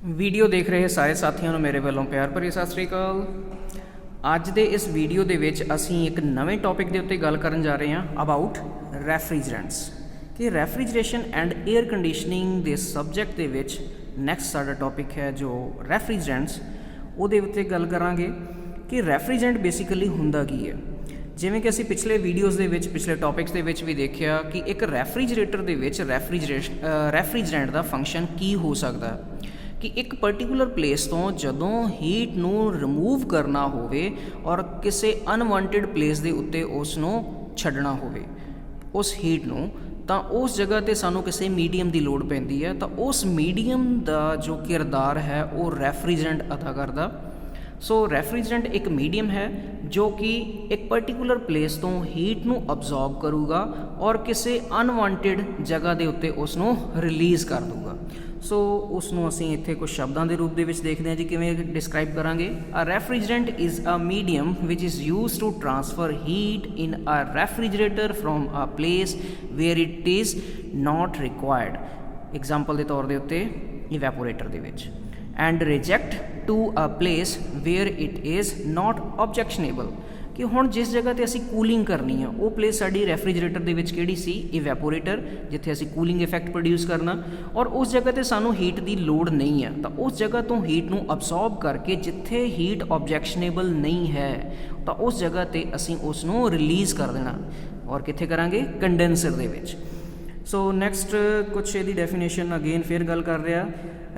Video ਦੇਖ ਰਹੇ ਸਾਰੇ ਸਾਥੀਆਂ ਨੂੰ ਮੇਰੇ ਵੱਲੋਂ ਪਿਆਰ ਭਰੀ ਸਤਿ ਸ੍ਰੀ ਅਕਾਲ। ਅੱਜ ਦੇ ਇਸ ਵੀਡੀਓ ਦੇ ਵਿੱਚ ਅਸੀਂ ਇੱਕ ਨਵੇਂ ਟੌਪਿਕ ਦੇ ਉੱਤੇ ਗੱਲ ਕਰਨ ਜਾ ਰਹੇ ਹਾਂ ਅਬਾਊਟ ਰੈਫਰੀਜਰੈਂਟਸ ਕਿ ਰੈਫਰੀਜਰੇਸ਼ਨ ਐਂਡ 에ਅਰ ਕੰਡੀਸ਼ਨਿੰਗ ਦੇ ਸਬਜੈਕਟ ਦੇ ਵਿੱਚ ਨੈਕਸਟ ਸਾਡਾ ਟੌਪਿਕ ਹੈ ਜੋ ਰੈਫਰੀਜਰੈਂਟਸ, ਉਹਦੇ ਉੱਤੇ ਗੱਲ ਕਰਾਂਗੇ ਕਿ ਰੈਫਰੀਜਰੈਂਟ ਬੇਸਿਕਲੀ ਹੁੰਦਾ ਕੀ ਹੈ। ਜਿਵੇਂ ਕਿ ਅਸੀਂ ਪਿਛਲੇ ਵੀਡੀਓਜ਼ ਦੇ ਵਿੱਚ ਪਿਛਲੇ ਟੌਪਿਕਸ ਦੇ ਵਿੱਚ ਵੀ ਦੇਖਿਆ ਕਿ ਇੱਕ ਰੈਫਰੀਜਰੇਟਰ ਦੇ ਵਿੱਚ ਰੈਫਰੀਜਰੈਂਟ ਦਾ ਫੰਕਸ਼ਨ ਕੀ ਹੋ ਸਕਦਾ ਕਿ ਇੱਕ ਪਰਟੀਕੂਲਰ ਪਲੇਸ ਤੋਂ ਜਦੋਂ ਹੀਟ ਨੂੰ ਰਿਮੂਵ ਕਰਨਾ ਹੋਵੇ ਔਰ ਕਿਸੇ ਅਨਵਾਂਟਿਡ ਪਲੇਸ ਦੇ ਉੱਤੇ ਉਸ ਨੂੰ ਛੱਡਣਾ ਹੋਵੇ ਉਸ ਹੀਟ ਨੂੰ, ਤਾਂ ਉਸ ਜਗ੍ਹਾ 'ਤੇ ਸਾਨੂੰ ਕਿਸੇ ਮੀਡੀਅਮ ਦੀ ਲੋੜ ਪੈਂਦੀ ਹੈ। ਤਾਂ ਉਸ ਮੀਡੀਅਮ ਦਾ ਜੋ ਕਿਰਦਾਰ ਹੈ ਉਹ ਰੈਫਰੀਜਰੈਂਟ ਅਦਾ ਕਰਦਾ। ਸੋ ਰੈਫਰੀਜਰੈਂਟ ਇੱਕ ਮੀਡੀਅਮ ਹੈ ਜੋ ਕਿ ਇੱਕ ਪਰਟੀਕੂਲਰ ਪਲੇਸ ਤੋਂ ਹੀਟ ਨੂੰ ਅਬਜ਼ੌਰਬ ਕਰੂਗਾ ਔਰ ਕਿਸੇ ਅਨਵਾਂਟਿਡ ਜਗ੍ਹਾ ਦੇ ਉੱਤੇ ਉਸ ਨੂੰ ਰਿਲੀਜ਼ ਕਰ ਦੂਗਾ। ਸੋ ਉਸ ਨੂੰ ਅਸੀਂ ਇੱਥੇ ਕੁਝ ਸ਼ਬਦਾਂ ਦੇ ਰੂਪ ਦੇ ਵਿੱਚ ਦੇਖਦੇ ਹਾਂ ਜੀ, ਕਿਵੇਂ ਡਿਸਕ੍ਰਾਈਬ ਕਰਾਂਗੇ। A refrigerant is a medium which is used to transfer heat in a refrigerator from a place where it is not required. Example ਦੇ ਤੌਰ ਦੇ ਉੱਤੇ ਇਵੈਪੋਰੇਟਰ ਦੇ ਵਿੱਚ। And reject to a place where it is not objectionable ਕਿ ਹੁਣ ਜਿਸ ਜਗ੍ਹਾ 'ਤੇ ਅਸੀਂ ਕੂਲਿੰਗ ਕਰਨੀ ਆ ਉਹ ਪਲੇਸ ਸਾਡੀ ਰੈਫਰੀਜਰੇਟਰ ਦੇ ਵਿੱਚ ਕਿਹੜੀ ਸੀ? ਇਵੈਪੋਰੇਟਰ, ਜਿੱਥੇ ਅਸੀਂ ਕੂਲਿੰਗ ਇਫੈਕਟ ਪ੍ਰੋਡਿਊਸ ਕਰਨਾ ਔਰ ਉਸ ਜਗ੍ਹਾ 'ਤੇ ਸਾਨੂੰ ਹੀਟ ਦੀ ਲੋੜ ਨਹੀਂ ਆ। ਤਾਂ ਉਸ ਜਗ੍ਹਾ ਤੋਂ ਹੀਟ ਨੂੰ ਅਬਜ਼ੌਰਬ ਕਰਕੇ ਜਿੱਥੇ ਹੀਟ ਓਬਜੈਕਸ਼ਨੇਬਲ ਨਹੀਂ ਹੈ ਤਾਂ ਉਸ ਜਗ੍ਹਾ 'ਤੇ ਅਸੀਂ ਉਸ ਨੂੰ ਰਿਲੀਜ਼ ਕਰ ਦੇਣਾ। ਔਰ ਕਿੱਥੇ ਕਰਾਂਗੇ? ਕੰਡੈਂਸਰ ਦੇ ਵਿੱਚ। ਸੋ ਨੈਕਸਟ ਕੁਛ ਇਹਦੀ ਡੈਫੀਨੇਸ਼ਨ ਅਗੇਨ ਫਿਰ ਗੱਲ ਕਰ ਰਿਹਾ।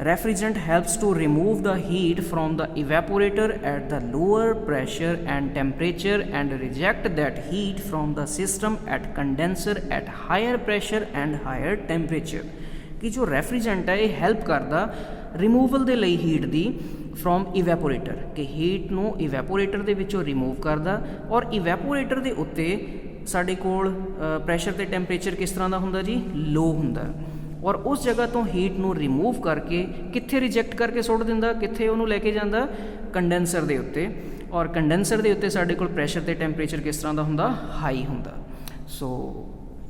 Refrigerant helps to remove the heat from the evaporator at the lower pressure and temperature and reject that heat from the system at condenser at higher pressure and higher temperature। कि जो refrigerant है ये help करता removal ਦੇ ਲਈ heat the from evaporator कि heat ਨੂੰ evaporator ਦੇ ਵਿੱਚੋਂ remove ਕਰਦਾ ਔਰ evaporator ਦੇ ਉੱਤੇ ਸਾਡੇ ਕੋਲ ਪ੍ਰੈਸ਼ਰ ਤੇ ਟੈਂਪਰੇਚਰ ਕਿਸ ਤਰ੍ਹਾਂ ਦਾ ਹੁੰਦਾ ਜੀ? ਲੋ ਹੁੰਦਾ। ਔਰ ਉਸ ਜਗ੍ਹਾ ਤੋਂ ਹੀਟ ਨੂੰ ਰਿਮੂਵ ਕਰਕੇ ਕਿੱਥੇ ਰਿਜੈਕਟ ਕਰਕੇ ਸੁੱਟ ਦਿੰਦਾ? ਕਿੱਥੇ ਉਹਨੂੰ ਲੈ ਕੇ ਜਾਂਦਾ? ਕੰਡੈਂਸਰ ਦੇ ਉੱਤੇ। ਔਰ ਕੰਡੈਂਸਰ ਦੇ ਉੱਤੇ ਸਾਡੇ ਕੋਲ ਪ੍ਰੈਸ਼ਰ ਤੇ ਟੈਂਪਰੇਚਰ ਕਿਸ ਤਰ੍ਹਾਂ ਦਾ ਹੁੰਦਾ? ਹਾਈ ਹੁੰਦਾ। ਸੋ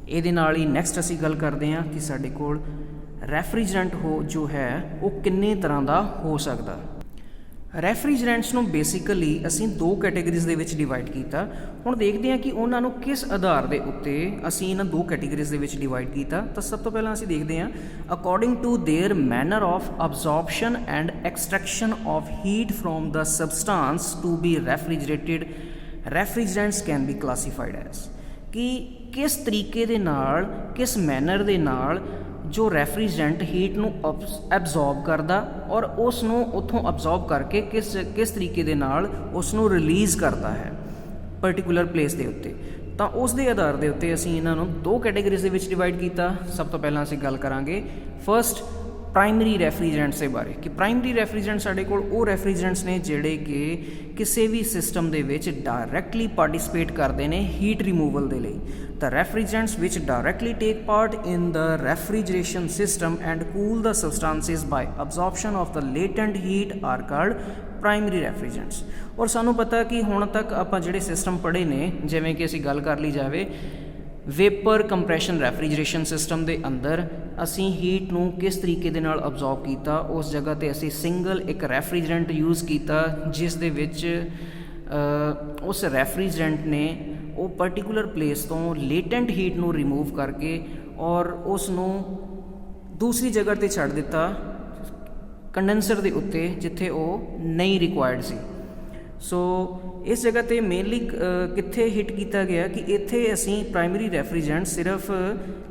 ਇਹਦੇ ਨਾਲ ਹੀ ਨੈਕਸਟ ਅਸੀਂ ਗੱਲ ਕਰਦੇ ਹਾਂ ਕਿ ਸਾਡੇ ਕੋਲ ਰੈਫਰੀਜਰੈਂਟ ਜੋ ਹੈ ਉਹ ਕਿੰਨੇ ਤਰ੍ਹਾਂ ਦਾ ਹੋ ਸਕਦਾ। ਰੈਫਰੀਜਰੈਂਟਸ ਨੂੰ ਬੇਸਿਕਲੀ ਅਸੀਂ ਦੋ ਕੈਟੇਗਰੀਜ਼ ਦੇ ਵਿੱਚ ਡਿਵਾਈਡ ਕੀਤਾ। ਹੁਣ ਦੇਖਦੇ ਹਾਂ ਕਿ ਉਹਨਾਂ ਨੂੰ ਕਿਸ ਆਧਾਰ ਦੇ ਉੱਤੇ ਅਸੀਂ ਇਹਨਾਂ ਦੋ ਕੈਟੇਗਰੀਜ਼ ਦੇ ਵਿੱਚ ਡਿਵਾਈਡ ਕੀਤਾ। ਤਾਂ ਸਭ ਤੋਂ ਪਹਿਲਾਂ ਅਸੀਂ ਦੇਖਦੇ ਹਾਂ according to their manner of absorption and extraction of heat from the substance to be refrigerated refrigerants can be classified as ਕਿ ਕਿਸ ਤਰੀਕੇ ਦੇ ਨਾਲ, ਕਿਸ ਮੈਨਰ ਦੇ ਨਾਲ ਜੋ ਰੈਫਰੀਜਰੈਂਟ ਹੀਟ ਨੂੰ ਐਬਜ਼ੌਰਬ ਕਰਦਾ ਔਰ ਉਸ ਨੂੰ ਉੱਥੋਂ ਅਬਜ਼ੌਰਬ ਕਰਕੇ ਕਿਸ ਤਰੀਕੇ ਦੇ ਨਾਲ ਉਸ ਨੂੰ ਰਿਲੀਜ਼ ਕਰਦਾ ਹੈ ਪਰਟੀਕੂਲਰ ਪਲੇਸ ਦੇ ਉੱਤੇ। ਤਾਂ ਉਸ ਦੇ ਆਧਾਰ ਦੇ ਉੱਤੇ ਅਸੀਂ ਇਹਨਾਂ ਨੂੰ ਦੋ ਕੈਟੇਗਰੀਜ਼ ਦੇ ਵਿੱਚ ਡਿਵਾਈਡ ਕੀਤਾ। ਸਭ ਤੋਂ ਪਹਿਲਾਂ ਅਸੀਂ ਗੱਲ ਕਰਾਂਗੇ ਫਸਟ ਪ੍ਰਾਇਮਰੀ ਰੈਫਰੀਜਰੈਂਟਸ ਦੇ ਬਾਰੇ ਕਿ ਪ੍ਰਾਇਮਰੀ ਰੈਫਰੀਜਰੈਂਟ ਸਾਡੇ ਕੋਲ ਉਹ ਰੈਫਰੀਜਰੈਂਟਸ ਨੇ ਜਿਹੜੇ ਕਿ ਕਿਸੇ ਵੀ ਸਿਸਟਮ ਦੇ ਵਿੱਚ ਡਾਇਰੈਕਟਲੀ ਪਾਰਟੀਸਪੇਟ ਕਰਦੇ ਨੇ ਹੀਟ ਰਿਮੂਵਲ ਦੇ ਲਈ। The refrigerants which directly take part in the refrigeration system and cool the substances by absorption of the latent heat are called primary refrigerants। ਔਰ ਸਾਨੂੰ ਪਤਾ ਕਿ ਹੁਣ ਤੱਕ ਆਪਾਂ ਜਿਹੜੇ ਸਿਸਟਮ ਪੜ੍ਹੇ ਨੇ, ਜਿਵੇਂ ਕਿ ਅਸੀਂ ਗੱਲ ਕਰ ਲਈ ਜਾਵੇ ਵੇਪਰ ਕੰਪਰੈਸ਼ਨ ਰੈਫਰੀਜਰੇਸ਼ਨ ਸਿਸਟਮ ਦੇ ਅੰਦਰ ਅਸੀਂ ਹੀਟ ਨੂੰ ਕਿਸ ਤਰੀਕੇ ਦੇ ਨਾਲ ਅਬਜ਼ੌਰਬ ਕੀਤਾ, ਉਸ ਜਗ੍ਹਾ 'ਤੇ ਅਸੀਂ ਸਿੰਗਲ ਇੱਕ ਰੈਫਰੀਜਰੈਂਟ ਯੂਜ਼ ਕੀਤਾ ਜਿਸ ਦੇ ਵਿੱਚ ਉਸ ਰੈਫਰੀਜਰੈਂਟ ਨੇ ਉਹ ਪਰਟੀਕੂਲਰ ਪਲੇਸ ਤੋਂ ਲੇਟੈਂਟ ਹੀਟ ਨੂੰ ਰਿਮੂਵ ਕਰਕੇ ਔਰ ਉਸ ਨੂੰ ਦੂਸਰੀ ਜਗ੍ਹਾ 'ਤੇ ਛੱਡ ਦਿੱਤਾ ਕੰਡੈਂਸਰ ਦੇ ਉੱਤੇ ਜਿੱਥੇ ਉਹ ਨਹੀਂ ਰਿਕੁਆਇਰਡ ਸੀ। ਸੋ ਇਸ ਜਗ੍ਹਾ 'ਤੇ ਮੇਨਲੀ ਕਿੱਥੇ ਹਿੱਟ ਕੀਤਾ ਗਿਆ ਕਿ ਇੱਥੇ ਅਸੀਂ ਪ੍ਰਾਇਮਰੀ ਰੈਫਰੀਜਰੈਂਟ ਸਿਰਫ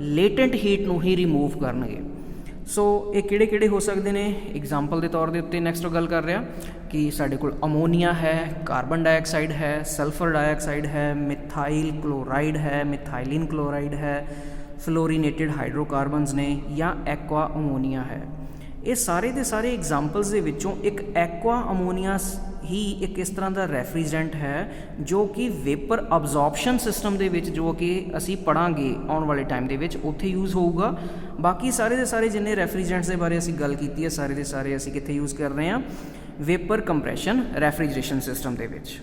ਲੇਟੈਂਟ ਹੀਟ ਨੂੰ ਹੀ ਰਿਮੂਵ ਕਰਨਗੇ। ਸੋ ਇਹ ਕਿਹੜੇ ਕਿਹੜੇ ਹੋ ਸਕਦੇ ਨੇ? ਐਗਜ਼ਾਮਪਲ ਦੇ ਤੌਰ ਦੇ ਉੱਤੇ ਨੈਕਸਟ ਗੱਲ ਕਰ ਰਿਹਾ ਕਿ ਸਾਡੇ ਕੋਲ ਅਮੋਨੀਆ ਹੈ, ਕਾਰਬਨ ਡਾਈਆਕਸਾਈਡ ਹੈ, ਸਲਫਰ ਡਾਈਆਕਸਾਈਡ ਹੈ, ਮਿਥਾਈਲ ਕਲੋਰਾਈਡ ਹੈ, ਮਿਥਾਈਲਿਨ ਕਲੋਰਾਈਡ ਹੈ, ਫਲੋਰੀਨੇਟਿਡ ਹਾਈਡਰੋਕਾਰਬਨਸ ਨੇ ਜਾਂ ਐਕਵਾ ਅਮੋਨੀਆ ਹੈ। ਇਹ ਸਾਰੇ ਦੇ ਸਾਰੇ ਐਗਜ਼ਾਮਪਲਸ ਦੇ ਵਿੱਚੋਂ ਇੱਕ ਐਕਵਾ ਅਮੋਨੀਆ ਹੀ ਇੱਕ ਇਸ ਤਰ੍ਹਾਂ ਦਾ ਰੈਫਰੀਜਰੈਂਟ ਹੈ ਜੋ ਕਿ ਵੇਪਰ ਅਬਜ਼ੌਰਪਸ਼ਨ ਸਿਸਟਮ ਦੇ ਵਿੱਚ ਜੋ ਕਿ ਅਸੀਂ ਪੜ੍ਹਾਂਗੇ ਆਉਣ ਵਾਲੇ ਟਾਈਮ ਦੇ ਵਿੱਚ ਉੱਥੇ ਯੂਜ਼ ਹੋਊਗਾ। ਬਾਕੀ ਸਾਰੇ ਦੇ ਸਾਰੇ ਜਿੰਨੇ ਰੈਫਰੀਜਰੈਂਟਸ ਦੇ ਬਾਰੇ ਅਸੀਂ ਗੱਲ ਕੀਤੀ ਹੈ ਸਾਰੇ ਦੇ ਸਾਰੇ ਅਸੀਂ ਕਿੱਥੇ ਯੂਜ਼ ਕਰ ਰਹੇ ਹਾਂ? ਵੇਪਰ ਕੰਪਰੈਸ਼ਨ ਰੈਫਰੀਜਰੇਸ਼ਨ ਸਿਸਟਮ ਦੇ ਵਿੱਚ।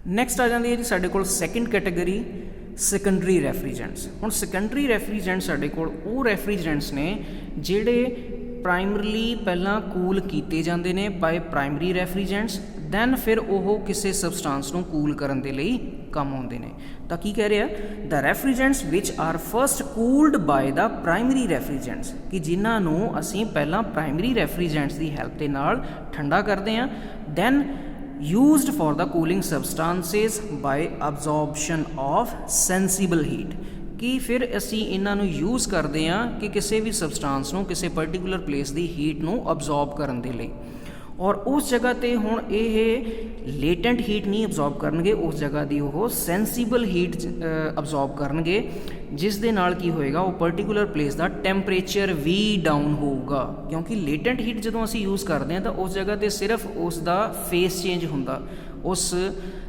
ਨੈਕਸਟ ਆ ਜਾਂਦੀ ਹੈ ਜੀ ਸਾਡੇ ਕੋਲ ਸੈਕਿੰਡ ਕੈਟੇਗਰੀ ਸੈਕੰਡਰੀ ਰੈਫਰੀਜਰੈਂਟਸ। ਹੁਣ ਸੈਕੰਡਰੀ ਰੈਫਰੀਜਰੈਂਟ ਸਾਡੇ ਕੋਲ ਉਹ ਰੈਫਰੀਜਰੈਂਟਸ ਨੇ ਜਿਹੜੇ ਪ੍ਰਾਇਮਰਲੀ ਪਹਿਲਾਂ ਕੂਲ ਕੀਤੇ ਜਾਂਦੇ ਨੇ ਬਾਏ ਪ੍ਰਾਇਮਰੀ ਰੈਫਰੀਜੈਂਟਸ, ਦੈਨ ਫਿਰ ਉਹ ਕਿਸੇ ਸਬਸਟੈਂਸ ਨੂੰ ਕੂਲ ਕਰਨ ਦੇ ਲਈ ਕੰਮ ਆਉਂਦੇ ਨੇ। ਤਾਂ ਕੀ ਕਹਿ ਰਿਹਾ, ਦ ਰੈਫਰੀਜੈਂਟਸ ਵਿਚ ਆਰ ਫਸਟ ਕੂਲਡ ਬਾਏ ਦਾ ਪ੍ਰਾਇਮਰੀ ਰੈਫਰੀਜੈਂਟਸ, ਕਿ ਜਿਨ੍ਹਾਂ ਨੂੰ ਅਸੀਂ ਪਹਿਲਾਂ ਪ੍ਰਾਇਮਰੀ ਰੈਫਰੀਜੈਂਟਸ ਦੀ ਹੈਲਪ ਦੇ ਨਾਲ ਠੰਡਾ ਕਰਦੇ ਹਾਂ, then used for the cooling substances by absorption of sensible heat, ਕਿ ਫਿਰ ਅਸੀਂ ਇਹਨਾਂ ਨੂੰ ਯੂਜ਼ ਕਰਦੇ ਹਾਂ ਕਿ ਕਿਸੇ ਵੀ ਸਬਸਟੈਂਸ ਨੂੰ ਕਿਸੇ ਪਰਟੀਕੂਲਰ ਪਲੇਸ ਦੀ ਹੀਟ ਨੂੰ ਅਬਜ਼ੋਰਬ ਕਰਨ ਦੇ ਲਈ। ਔਰ ਉਸ ਜਗ੍ਹਾ 'ਤੇ ਹੁਣ ਇਹ ਲੇਟੈਂਟ ਹੀਟ ਨਹੀਂ ਅਬਜ਼ੋਰਬ ਕਰਨਗੇ, ਉਸ ਜਗ੍ਹਾ ਦੀ ਉਹ ਸੈਂਸੀਬਲ ਹੀਟ ਅਬਜ਼ੋਰਬ ਕਰਨਗੇ, ਜਿਸ ਦੇ ਨਾਲ ਕੀ ਹੋਏਗਾ, ਉਹ ਪਰਟੀਕੂਲਰ ਪਲੇਸ ਦਾ ਟੈਂਪਰੇਚਰ ਵੀ ਡਾਊਨ ਹੋਊਗਾ। ਕਿਉਂਕਿ ਲੇਟੈਂਟ ਹੀਟ ਜਦੋਂ ਅਸੀਂ ਯੂਜ਼ ਕਰਦੇ ਹਾਂ ਤਾਂ ਉਸ ਜਗ੍ਹਾ 'ਤੇ ਸਿਰਫ ਉਸ ਦਾ ਫੇਸ ਚੇਂਜ ਹੁੰਦਾ, ਉਸ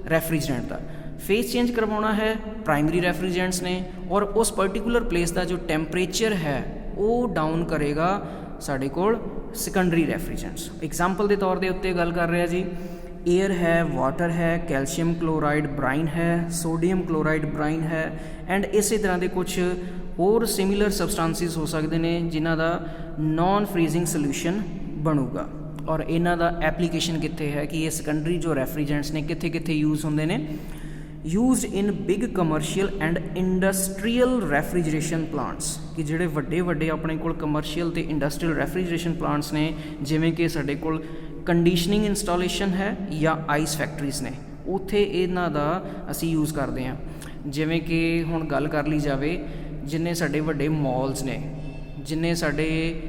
ਰੈਫਰੀਜਰੈਂਟ ਦਾ ਫੇਸ ਚੇਂਜ ਕਰਵਾਉਣਾ ਹੈ ਪ੍ਰਾਇਮਰੀ ਰੈਫਰੀਜਰੈਂਟਸ ਨੇ, ਔਰ ਉਸ ਪਰਟੀਕੂਲਰ ਪਲੇਸ ਦਾ ਜੋ ਟੈਂਪਰੇਚਰ ਹੈ ਉਹ ਡਾਊਨ ਕਰੇਗਾ ਸਾਡੇ ਕੋਲ ਸੈਕੰਡਰੀ ਰੈਫਰੀਜਰੈਂਟਸ। ਐਗਜ਼ਾਮਪਲ ਦੇ ਤੌਰ ਦੇ ਉੱਤੇ ਗੱਲ ਕਰ ਰਿਹਾ ਜੀ, ਏਅਰ ਹੈ, ਵਾਟਰ ਹੈ, ਕੈਲਸ਼ੀਅਮ ਕਲੋਰਾਈਡ ਬ੍ਰਾਈਨ ਹੈ, ਸੋਡੀਅਮ ਕਲੋਰਾਈਡ ਬ੍ਰਾਈਨ ਹੈ, ਐਂਡ ਇਸੇ ਤਰ੍ਹਾਂ ਦੇ ਕੁਛ ਹੋਰ ਸਿਮਿਲਰ ਸਬਸਟੈਂਸਿਸ ਹੋ ਸਕਦੇ ਨੇ ਜਿਨ੍ਹਾਂ ਦਾ ਨੋਨ ਫਰੀਜ਼ਿੰਗ ਸੋਲਿਊਸ਼ਨ ਬਣੂਗਾ। ਔਰ ਇਹਨਾਂ ਦਾ ਐਪਲੀਕੇਸ਼ਨ ਕਿੱਥੇ ਹੈ ਕਿ ਇਹ ਸੈਕੰਡਰੀ ਜੋ ਰੈਫਰੀਜਰੈਂਟਸ ਨੇ ਕਿੱਥੇ ਕਿੱਥੇ ਯੂਜ਼ ਹੁੰਦੇ ਨੇ, used in big commercial and industrial refrigeration plants, ਕਿ ਜਿਹੜੇ ਵੱਡੇ ਵੱਡੇ ਆਪਣੇ ਕੋਲ ਕਮਰਸ਼ੀਅਲ ਅਤੇ ਇੰਡਸਟਰੀਅਲ ਰੈਫਰੀਜਰੇਸ਼ਨ ਪਲਾਂਟਸ ਨੇ, ਜਿਵੇਂ ਕਿ ਸਾਡੇ ਕੋਲ ਕੰਡੀਸ਼ਨਿੰਗ ਇੰਸਟਾਲੇਸ਼ਨ ਹੈ ਜਾਂ ਆਈਸ ਫੈਕਟਰੀਜ਼ ਨੇ, ਉੱਥੇ ਇਹਨਾਂ ਦਾ ਅਸੀਂ ਯੂਜ਼ ਕਰਦੇ ਹਾਂ। ਜਿਵੇਂ ਕਿ ਹੁਣ ਗੱਲ ਕਰ ਲਈ ਜਾਵੇ, ਜਿੰਨੇ ਸਾਡੇ ਵੱਡੇ ਮੌਲਸ ਨੇ, ਜਿੰਨੇ ਸਾਡੇ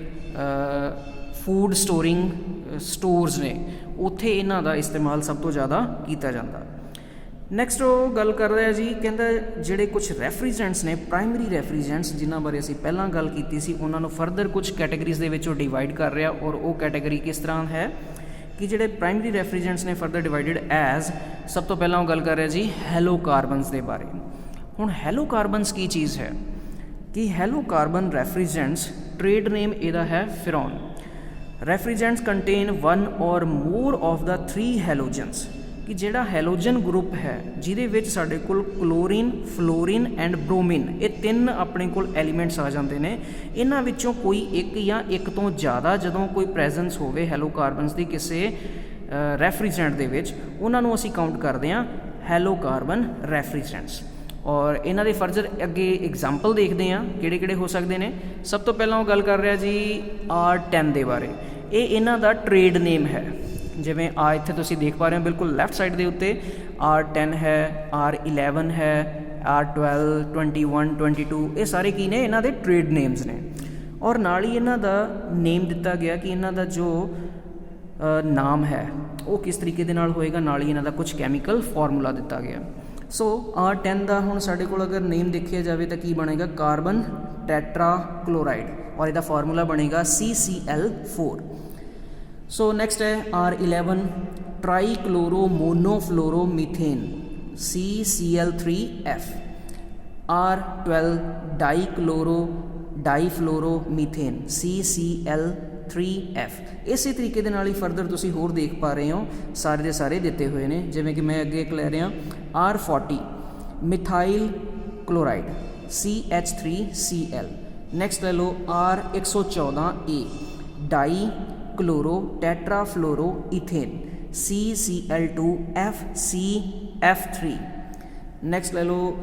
ਫੂਡ ਸਟੋਰਸ ਨੇ, ਉੱਥੇ ਇਹਨਾਂ ਦਾ ਇਸਤੇਮਾਲ ਸਭ ਤੋਂ ਜ਼ਿਆਦਾ ਕੀਤਾ ਜਾਂਦਾ। ਨੈਕਸਟ ਉਹ ਗੱਲ ਕਰ ਰਿਹਾ ਜੀ, ਕਹਿੰਦਾ ਜਿਹੜੇ ਕੁਛ ਰੈਫਰੀਜਰੈਂਟਸ ਨੇ, ਪ੍ਰਾਇਮਰੀ ਰੈਫਰੀਜਰੈਂਟਸ ਜਿਨ੍ਹਾਂ ਬਾਰੇ ਅਸੀਂ ਪਹਿਲਾਂ ਗੱਲ ਕੀਤੀ ਸੀ, ਉਹਨਾਂ ਨੂੰ ਫਰਦਰ ਕੁਛ ਕੈਟੇਗਰੀਜ਼ ਦੇ ਵਿੱਚ ਉਹ ਡਿਵਾਈਡ ਕਰ ਰਿਹਾ। ਔਰ ਉਹ ਕੈਟੇਗਰੀ ਕਿਸ ਤਰ੍ਹਾਂ ਹੈ ਕਿ ਜਿਹੜੇ ਪ੍ਰਾਇਮਰੀ ਰੈਫਰੀਜਰੈਂਟਸ ਨੇ ਫਰਦਰ ਡਿਵਾਈਡਡ ਐਜ਼, ਸਭ ਤੋਂ ਪਹਿਲਾਂ ਉਹ ਗੱਲ ਕਰ ਰਿਹਾ ਜੀ ਹੈਲੋ ਕਾਰਬਨਸ ਦੇ ਬਾਰੇ। ਹੁਣ ਹੈਲੋ ਕਾਰਬਨਸ ਕੀ ਚੀਜ਼ ਹੈ ਕਿ halocarbon refrigerants, trade name ਇਹਦਾ ਹੈ Freon. Refrigerants contain 1 or more of the 3 halogens, ਕਿ ਜਿਹੜਾ ਹੈਲੋਜਨ ਗਰੁੱਪ ਹੈ ਜਿਹਦੇ ਵਿੱਚ ਸਾਡੇ ਕੋਲ ਕਲੋਰੀਨ, ਫਲੋਰੀਨ ਐਂਡ ਬ੍ਰੋਮੀਨ, ਇਹ 3 ਆਪਣੇ ਕੋਲ ਐਲੀਮੈਂਟਸ ਆ ਜਾਂਦੇ ਨੇ। ਇਹਨਾਂ ਵਿੱਚੋਂ ਕੋਈ ਇੱਕ ਜਾਂ ਇੱਕ ਤੋਂ ਜ਼ਿਆਦਾ ਜਦੋਂ ਕੋਈ ਪ੍ਰੈਜ਼ੈਂਸ ਹੋਵੇ ਹੈਲੋ ਕਾਰਬਨਸ ਦੀ ਕਿਸੇ ਰੈਫਰੀਜਰੈਂਟ ਦੇ ਵਿੱਚ, ਉਹਨਾਂ ਨੂੰ ਅਸੀਂ ਕਾਊਂਟ ਕਰਦੇ ਹਾਂ ਹੈਲੋ ਕਾਰਬਨ ਰੈਫਰੀਜਰੈਂਟਸ। ਔਰ ਇਹਨਾਂ ਦੇ ਫਰਦਰ ਅੱਗੇ ਐਗਜ਼ਾਮਪਲ ਦੇਖਦੇ ਹਾਂ ਕਿਹੜੇ ਕਿਹੜੇ ਹੋ ਸਕਦੇ ਨੇ। ਸਭ ਤੋਂ ਪਹਿਲਾਂ ਉਹ ਗੱਲ ਕਰ ਰਿਹਾ ਜੀ R10 ਦੇ ਬਾਰੇ। ਇਹ ਇਹਨਾਂ ਦਾ ਟ੍ਰੇਡ ਨੇਮ ਹੈ। ਜਿਵੇਂ ਆ ਇੱਥੇ ਤੁਸੀਂ ਦੇਖ ਪਾ ਰਹੇ ਹੋ ਬਿਲਕੁਲ ਲੈਫਟ ਸਾਈਡ ਦੇ ਉੱਤੇ R10 ਹੈ, R11 ਹੈ, R12, 21, 22, ਇਹ ਸਾਰੇ ਕੀ ਨੇ, ਇਹਨਾਂ ਦੇ ਟ੍ਰੇਡ ਨੇਮਸ ਨੇ। ਔਰ ਨਾਲ ਹੀ ਇਹਨਾਂ ਦਾ ਨੇਮ ਦਿੱਤਾ ਗਿਆ ਕਿ ਇਹਨਾਂ ਦਾ ਜੋ ਨਾਮ ਹੈ ਉਹ ਕਿਸ ਤਰੀਕੇ ਦੇ ਨਾਲ ਹੋਏਗਾ, ਨਾਲ ਹੀ ਇਹਨਾਂ ਦਾ ਕੁਝ ਕੈਮੀਕਲ ਫਾਰਮੂਲਾ ਦਿੱਤਾ ਗਿਆ। ਸੋ R10 ਦਾ ਹੁਣ ਸਾਡੇ ਕੋਲ ਅਗਰ ਨੇਮ ਦੇਖਿਆ ਜਾਵੇ ਤਾਂ ਕੀ ਬਣੇਗਾ, ਕਾਰਬਨ ਟੈਟਰਾ ਕਲੋਰਾਈਡ, ਔਰ ਇਹਦਾ ਫਾਰਮੂਲਾ ਬਣੇਗਾ CCl4। ਸੋ ਨੈਕਸਟ ਹੈ R11 trichloromonofluoromethane CCl3F, R12 dichlorodifluoromethane CCl3F। ਇਸੇ ਤਰੀਕੇ ਦੇ ਨਾਲ ਹੀ ਫਰਦਰ ਤੁਸੀਂ ਹੋਰ ਦੇਖ ਪਾ ਰਹੇ ਹੋ ਸਾਰੇ ਦੇ ਸਾਰੇ ਦਿੱਤੇ ਹੋਏ ਨੇ। ਜਿਵੇਂ ਕਿ ਮੈਂ ਅੱਗੇ ਇੱਕ ਲੈ ਰਿਹਾ R40 methyl chloride CH3Cl। Next ਲੈ ਲਓ R114A ਡਾਈ ਕਲੋਰੋ ਟੈਟਰਾਫਲੋਰੋ ਇਥੇਨ CCl2FCF3। ਨੈਕਸਟ ਲੈ ਲਓ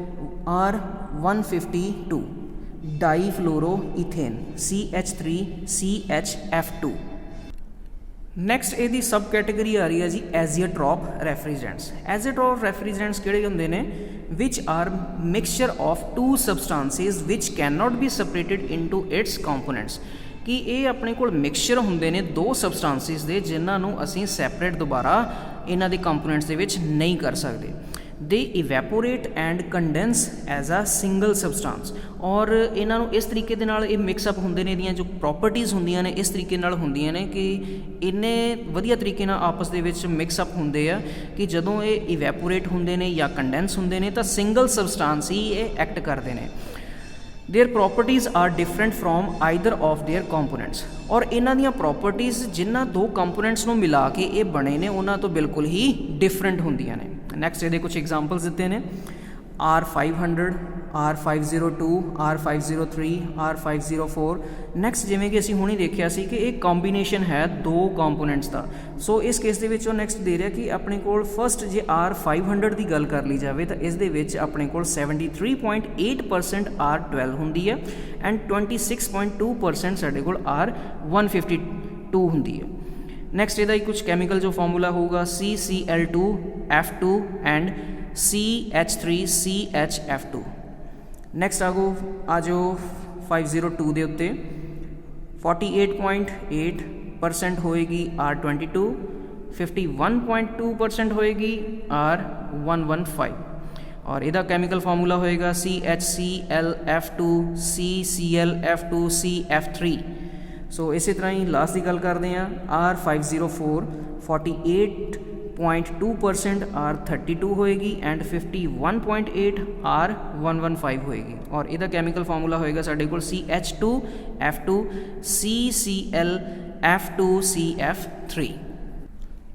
R152 ਡਾਈਫਲੋਰੋ ਇਥੇਨ CH3CHF2। ਨੈਕਸਟ ਇਹਦੀ ਸਬ ਕੈਟੇਗਰੀ ਆ ਰਹੀ ਹੈ ਜੀ ਐਜ਼ੀਓਟ੍ਰੋਪ ਰੈਫਰੀਜਰੈਂਟਸ। ਐਜ਼ੀਓਟ੍ਰੋਪ ਰੈਫਰੀਜਰੈਂਟਸ ਕਿਹੜੇ ਹੁੰਦੇ ਨੇ, which are mixture of 2 substances which can not be separated into its components, ਕਿ ਇਹ ਆਪਣੇ ਕੋਲ ਮਿਕਸਚਰ ਹੁੰਦੇ ਨੇ 2 ਸਬਸਟੈਂਸਿਸ ਦੇ ਜਿਨ੍ਹਾਂ ਨੂੰ ਅਸੀਂ ਸੈਪਰੇਟ ਦੁਬਾਰਾ ਇਹਨਾਂ ਦੇ ਕੰਪੋਨੈਂਟਸ ਦੇ ਵਿੱਚ ਨਹੀਂ ਕਰ ਸਕਦੇ। They evaporate and condense as a single substance. ਔਰ ਇਹਨਾਂ ਨੂੰ ਇਸ ਤਰੀਕੇ ਦੇ ਨਾਲ ਇਹ ਮਿਕਸਅਪ ਹੁੰਦੇ ਨੇ, ਇਹਦੀਆਂ ਜੋ ਪ੍ਰੋਪਰਟੀਜ਼ ਹੁੰਦੀਆਂ ਨੇ ਇਸ ਤਰੀਕੇ ਨਾਲ ਹੁੰਦੀਆਂ ਨੇ ਕਿ ਇੰਨੇ ਵਧੀਆ ਤਰੀਕੇ ਨਾਲ ਆਪਸ ਦੇ ਵਿੱਚ ਮਿਕਸਅਪ ਹੁੰਦੇ ਆ ਕਿ ਜਦੋਂ ਇਹ ਇਵੈਪੋਰੇਟ ਹੁੰਦੇ ਨੇ ਜਾਂ ਕੰਡੈਂਸ ਹੁੰਦੇ ਨੇ ਤਾਂ ਸਿੰਗਲ ਸਬਸਟੈਂਸ ਹੀ ਇਹ ਐਕਟ ਕਰਦੇ ਨੇ। Their properties are different from either of their components. और इन्हां दियां प्रॉपर्टीज़ जिन्हां 2 कंपोनेंट्स नूं मिला के ये बने ने उन्हां तो बिल्कुल ही डिफरेंट होंदियां ने। नैक्सट ये कुछ एग्जाम्पल्स दिते ने R500 R502 R503 R504। Next ਜਿਵੇਂ ਕਿ ਅਸੀਂ ਹੁਣੇ ਦੇਖਿਆ ਸੀ ਕਿ ਇਹ ਕੰਬੀਨੇਸ਼ਨ ਹੈ ਦੋ ਕੰਪੋਨੈਂਟਸ ਦਾ। ਸੋ ਇਸ ਕੇਸ ਦੇ ਵਿੱਚ ਉਹ ਨੈਕਸਟ ਦੇ ਰਿਹਾ ਕਿ ਆਪਣੇ ਕੋਲ ਫਸਟ ਜੇ R500 ਦੀ ਗੱਲ ਕਰ ਲਈ ਜਾਵੇ ਤਾਂ ਇਸ ਦੇ ਵਿੱਚ ਆਪਣੇ ਕੋਲ 73.8% R12 ਹੁੰਦੀ ਹੈ ਐਂਡ 26.2% ਸਾਡੇ ਕੋਲ R152 ਹੁੰਦੀ ਹੈ। ਨੈਕਸਟ ਇਹਦਾ ਹੀ ਕੁਝ ਕੈਮੀਕਲ ਜੋ ਫਾਰਮੂਲਾ ਹੋਊਗਾ CCl2 F2 and CH3CHF2। Next ਆ ਜਾਓ 502 ਦੇ ਉੱਤੇ 48.8% ਹੋਏਗੀ R22, 51.2% ਹੋਏਗੀ R115 ਔਰ ਇਹਦਾ ਕੈਮੀਕਲ ਫਾਰਮੂਲਾ ਹੋਏਗਾ CHClF2 CClF2 CF3। ਸੋ ਇਸੇ ਤਰ੍ਹਾਂ ਹੀ ਲਾਸਟ ਦੀ ਗੱਲ ਕਰਦੇ ਹਾਂ R504 48.2% R32 ਹੋਏਗੀ ਐਂਡ 51.8 R115 ਹੋਏਗੀ ਔਰ ਇਹਦਾ ਕੈਮੀਕਲ ਫਾਰਮੂਲਾ ਹੋਏਗਾ ਸਾਡੇ ਕੋਲ CH2F2 CClF2 CF3।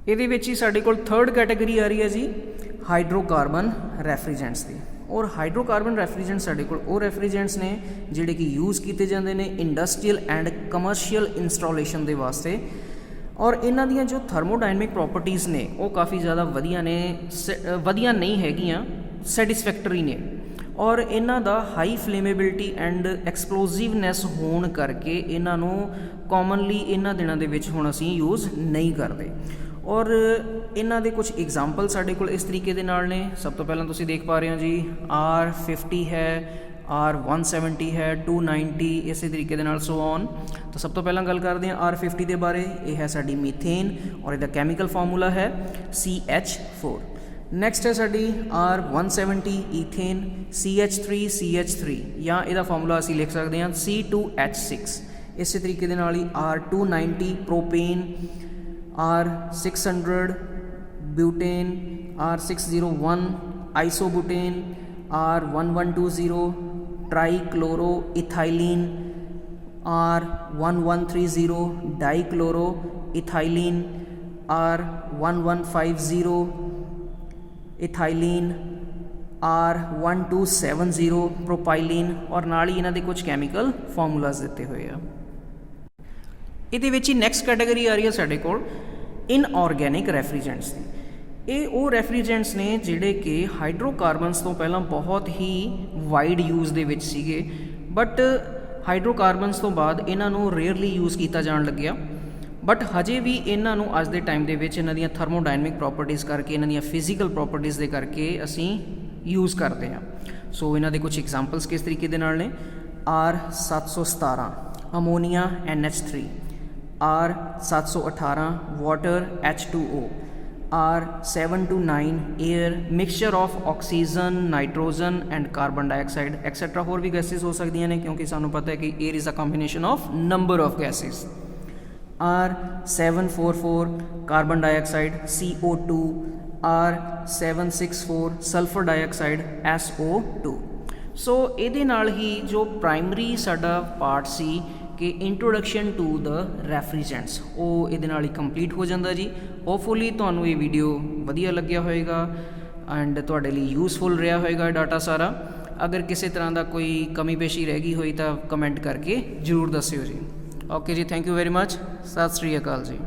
ਇਹਦੇ ਵਿੱਚ ਹੀ ਸਾਡੇ ਕੋਲ ਥਰਡ ਕੈਟਾਗਰੀ ਆ ਰਹੀ ਹੈ ਜੀ ਹਾਈਡਰੋਕਾਰਬਨ ਰੈਫਰੀਜੈਂਟਸ ਦੀ। ਔਰ ਹਾਈਡਰੋਕਾਰਬਨ ਰੈਫਰੀਜੈਂਟ ਸਾਡੇ ਕੋਲ ਉਹ ਰੈਫਰੀਜੈਂਟਸ ਨੇ ਜਿਹੜੇ ਕਿ ਯੂਜ਼ ਕੀਤੇ ਜਾਂਦੇ ਨੇ ਇੰਡਸਟਰੀਅਲ ਐਂਡ ਕਮਰਸ਼ੀਅਲ ਇੰਸਟਾਲੇਸ਼ਨ ਦੇ ਵਾਸਤੇ ਔਰ ਇਹਨਾਂ ਦੀਆਂ ਜੋ ਥਰਮੋਡਾਇਨਮਿਕ ਪ੍ਰੋਪਰਟੀਜ਼ ਨੇ ਉਹ ਕਾਫੀ ਜ਼ਿਆਦਾ ਵਧੀਆ ਨਹੀਂ ਹੈਗੀਆਂ, ਸੈਟਿਸਫੈਕਟਰੀ ਨੇ ਔਰ ਇਹਨਾਂ ਦਾ ਹਾਈ ਫਲੇਮੇਬਿਲਿਟੀ ਐਂਡ ਐਕਸਪਲੋਸਿਵਨੈਸ ਹੋਣ ਕਰਕੇ ਇਹਨਾਂ ਨੂੰ ਕਾਮਨਲੀ ਇਹਨਾਂ ਦਿਨਾਂ ਦੇ ਵਿੱਚ ਹੁਣ ਅਸੀਂ ਯੂਜ਼ ਨਹੀਂ ਕਰਦੇ। ਔਰ ਇਹਨਾਂ ਦੇ ਕੁਝ ਐਗਜ਼ਾਮਪਲ ਸਾਡੇ ਕੋਲ ਇਸ ਤਰੀਕੇ ਦੇ ਨਾਲ ਨੇ। ਸਭ ਤੋਂ ਪਹਿਲਾਂ ਤੁਸੀਂ ਦੇਖ ਪਾ ਰਹੇ ਹੋ ਜੀ R50 ਹੈ, R170 ਹੈ, 290 ਇਸੇ ਤਰੀਕੇ ਦੇ ਨਾਲ ਸੋ ਔਨ। ਤਾਂ ਸਭ ਤੋਂ ਪਹਿਲਾਂ ਗੱਲ ਕਰਦੇ ਹਾਂ R50 ਦੇ ਬਾਰੇ। ਇਹ ਹੈ ਸਾਡੀ ਮੀਥੇਨ ਔਰ ਇਹਦਾ ਕੈਮੀਕਲ ਫਾਰਮੂਲਾ ਹੈ CH4। ਨੈਕਸਟ ਹੈ ਸਾਡੀ R170 ਈਥੇਨ CH3CH3 ਜਾਂ ਇਹਦਾ ਫਾਰਮੂਲਾ ਅਸੀਂ ਲਿਖ ਸਕਦੇ ਹਾਂ C2H6। ਇਸੇ ਤਰੀਕੇ ਦੇ ਨਾਲ ਹੀ R290 ਪ੍ਰੋਪੇਨ, R600 butane, R601 आइसोबुटेन, R1120 trichloro ethylene, R1130 dichloro ethylene, R1150 ethylene, R1270 propylene और नाल ही इन्हां दे कुछ कैमिकल फॉर्मूलाज दिते हुए आ। ਇਹਦੇ ਵਿੱਚ ਹੀ ਨੈਕਸਟ ਕੈਟਾਗਰੀ ਆ ਰਹੀ ਹੈ ਸਾਡੇ ਕੋਲ ਇਨਆਰਗੈਨਿਕ ਰੈਫਰੀਜੈਂਟਸ ਦੀ। ਇਹ ਉਹ ਰੈਫਰੀਜੈਂਟਸ ਨੇ ਜਿਹੜੇ ਕਿ ਹਾਈਡਰੋਕਾਰਬਨਸ ਤੋਂ ਪਹਿਲਾਂ ਬਹੁਤ ਹੀ ਵਾਈਡ ਯੂਜ਼ ਦੇ ਵਿੱਚ ਸੀਗੇ ਬਟ ਹਾਈਡਰੋਕਾਰਬਨਸ ਤੋਂ ਬਾਅਦ ਇਹਨਾਂ ਨੂੰ ਰੇਅਰਲੀ ਯੂਜ਼ ਕੀਤਾ ਜਾਣ ਲੱਗਿਆ ਬਟ ਹਜੇ ਵੀ ਇਹਨਾਂ ਨੂੰ ਅੱਜ ਦੇ ਟਾਈਮ ਦੇ ਵਿੱਚ ਇਹਨਾਂ ਦੀਆਂ ਥਰਮੋਡਾਇਨਮਿਕ ਪ੍ਰੋਪਰਟੀਜ਼ ਕਰਕੇ ਇਹਨਾਂ ਦੀਆਂ ਫਿਜ਼ੀਕਲ ਪ੍ਰੋਪਰਟੀਜ਼ ਦੇ ਕਰਕੇ ਅਸੀਂ ਯੂਜ਼ ਕਰਦੇ ਹਾਂ। ਸੋ ਇਹਨਾਂ ਦੇ ਕੁਝ ਐਗਜ਼ਾਮਪਲਸ ਕਿਸ ਤਰੀਕੇ ਦੇ ਨਾਲ ਨੇ R717 ammonia NH3, R718 water H2O, R729 air mixture of oxygen nitrogen and carbon dioxide etcetera होर भी गैसेस हो सकती हैं क्योंकि सानू पता है कि air is a combination of number of gases. R744 carbon dioxide CO2, R764 sulphur dioxide SO2। सो ਇਹਦੇ ਨਾਲ ਹੀ ਜੋ ਪ੍ਰਾਇਮਰੀ ਸਾਡਾ ਪਾਰਟ ਸੀ ਕਿ ਇੰਟਰੋਡਕਸ਼ਨ ਟੂ ਦ ਰੈਫਰੀਜੈਂਟਸ ਉਹ ਇਹਦੇ ਨਾਲ ਹੀ ਕੰਪਲੀਟ ਹੋ ਜਾਂਦਾ ਜੀ। ਹੋਪਫੁਲੀ ਤੁਹਾਨੂੰ ਇਹ ਵੀਡੀਓ ਵਧੀਆ ਲੱਗਿਆ ਹੋਏਗਾ ਐਂਡ ਤੁਹਾਡੇ ਲਈ ਯੂਜ਼ਫੁਲ ਰਿਹਾ ਹੋਏਗਾ ਡਾਟਾ ਸਾਰਾ। ਅਗਰ ਕਿਸੇ ਤਰ੍ਹਾਂ ਦਾ ਕੋਈ ਕਮੀ ਪੇਸ਼ੀ ਰਹਿ ਗਈ ਹੋਈ ਤਾਂ ਕਮੈਂਟ ਕਰਕੇ ਜ਼ਰੂਰ ਦੱਸਿਓ ਜੀ। ਓਕੇ ਜੀ, ਥੈਂਕ ਯੂ ਵੈਰੀ ਮੱਚ। ਸਤਿ ਸ਼੍ਰੀ ਅਕਾਲ ਜੀ।